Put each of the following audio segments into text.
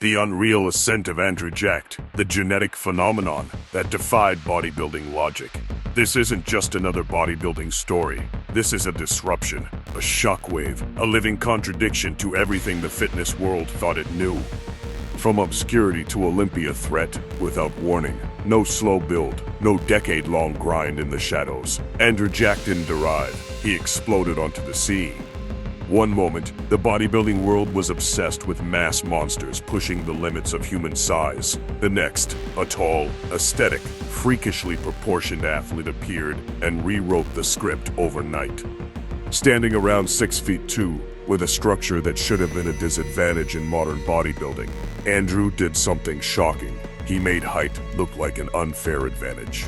The unreal ascent of Andrew Jacked, the genetic phenomenon that defied bodybuilding logic. This isn't just another bodybuilding story. This is a disruption, a shockwave, a living contradiction to everything the fitness world thought it knew. From obscurity to Olympia threat without warning. No slow build, no decade-long grind in the shadows. Andrew Jacked didn't arrive. He exploded onto the scene. One moment, the bodybuilding world was obsessed with mass monsters pushing the limits of human size. The next, a tall, aesthetic, freakishly proportioned athlete appeared and rewrote the script overnight. Standing around 6'2", with a structure that should have been a disadvantage in modern bodybuilding, Andrew did something shocking. He made height look like an unfair advantage.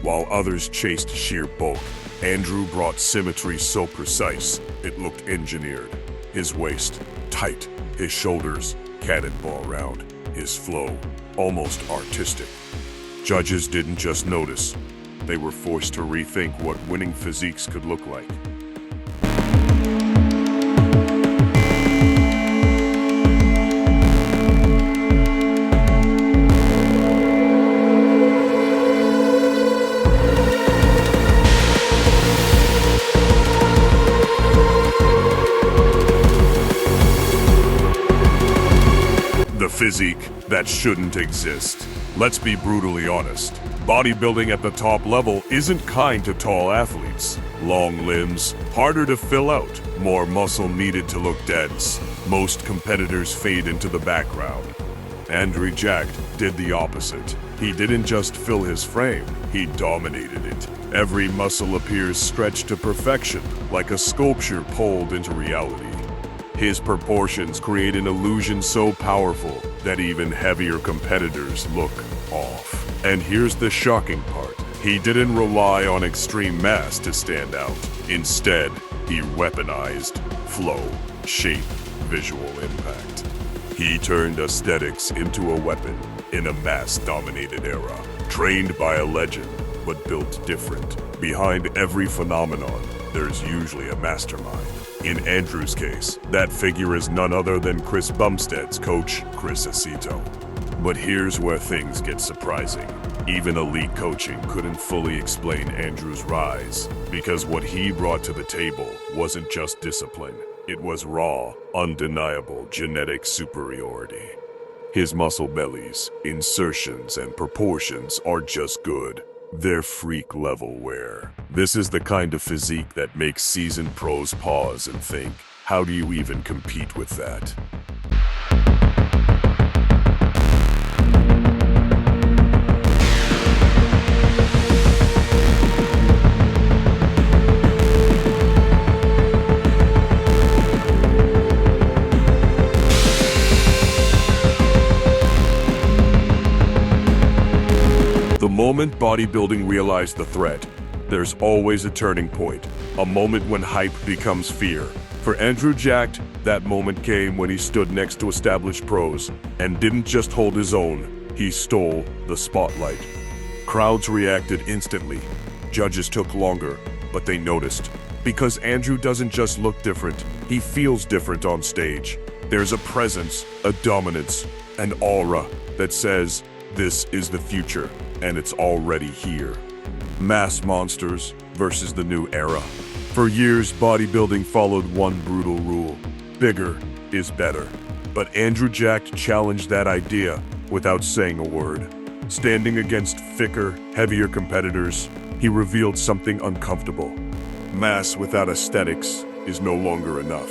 While others chased sheer bulk, Andrew brought symmetry so precise, it looked engineered. His waist, tight, his shoulders, cannonball round, his flow, almost artistic. Judges didn't just notice, they were forced to rethink what winning physiques could look like. The physique that shouldn't exist. Let's be brutally honest. Bodybuilding at the top level isn't kind to tall athletes. Long limbs, harder to fill out, more muscle needed to look dense. Most competitors fade into the background. Andrew Jacked did the opposite. He didn't just fill his frame, he dominated it. Every muscle appears stretched to perfection, like a sculpture pulled into reality. His proportions create an illusion so powerful that even heavier competitors look off. And here's the shocking part. He didn't rely on extreme mass to stand out. Instead, he weaponized flow, shape, visual impact. He turned aesthetics into a weapon in a mass-dominated era. Trained by a legend, but built different. Behind every phenomenon, there's usually a mastermind. In Andrew's case, that figure is none other than Chris Bumstead's coach, Chris Aceto. But here's where things get surprising. Even elite coaching couldn't fully explain Andrew's rise, because what he brought to the table wasn't just discipline. It was raw, undeniable genetic superiority. His muscle bellies, insertions, and proportions are just good. They're freak level wear. This is the kind of physique that makes seasoned pros pause and think, how do you even compete with that? The moment bodybuilding realized the threat, there's always a turning point, a moment when hype becomes fear. For Andrew Jacked, that moment came when he stood next to established pros and didn't just hold his own, he stole the spotlight. Crowds reacted instantly. Judges took longer, but they noticed. Because Andrew doesn't just look different, he feels different on stage. There's a presence, a dominance, an aura that says, this is the future, and it's already here. Mass monsters versus the new era. For years, bodybuilding followed one brutal rule. Bigger is better. But Andrew Jacked challenged that idea without saying a word. Standing against thicker, heavier competitors, he revealed something uncomfortable. Mass without aesthetics is no longer enough.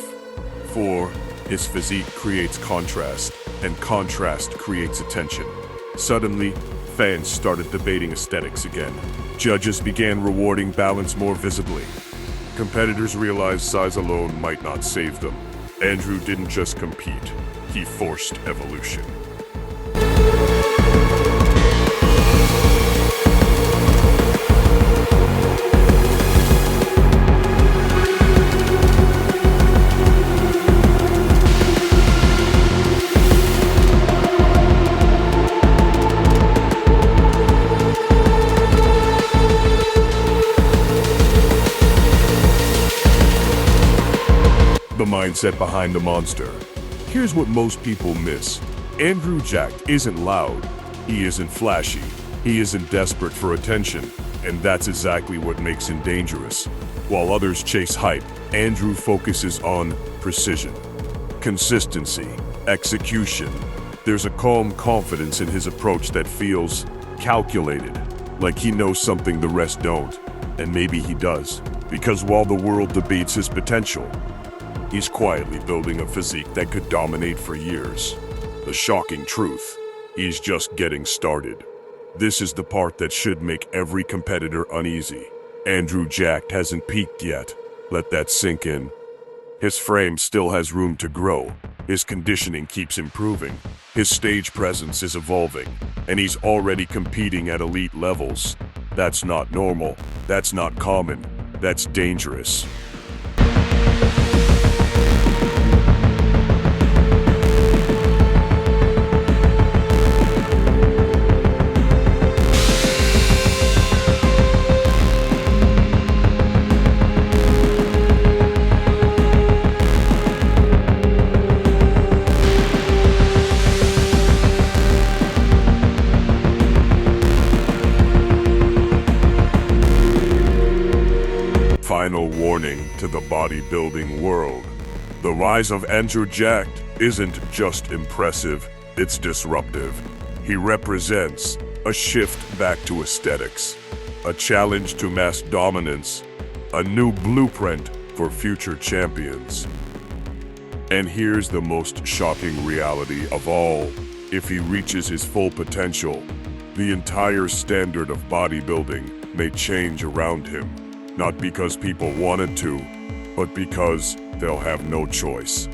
For his physique creates contrast, and contrast creates attention. Suddenly, fans started debating aesthetics again. Judges began rewarding balance more visibly. Competitors realized size alone might not save them. Andrew didn't just compete, he forced evolution. The mindset behind the monster. Here's what most people miss. Andrew Jacked isn't loud, he isn't flashy, he isn't desperate for attention, and that's exactly what makes him dangerous. While others chase hype, Andrew focuses on precision, consistency, execution. There's a calm confidence in his approach that feels calculated, like he knows something the rest don't, and maybe he does. Because while the world debates his potential, he's quietly building a physique that could dominate for years. The shocking truth, he's just getting started. This is the part that should make every competitor uneasy. Andrew Jacked hasn't peaked yet. Let that sink in. His frame still has room to grow. His conditioning keeps improving. His stage presence is evolving, and he's already competing at elite levels. That's not normal. That's not common. That's dangerous. Final warning to the bodybuilding world. The rise of Andrew Jacked isn't just impressive, it's disruptive. He represents a shift back to aesthetics, a challenge to mass dominance, a new blueprint for future champions. And here's the most shocking reality of all. If he reaches his full potential, the entire standard of bodybuilding may change around him. Not because people wanted to, but because they'll have no choice.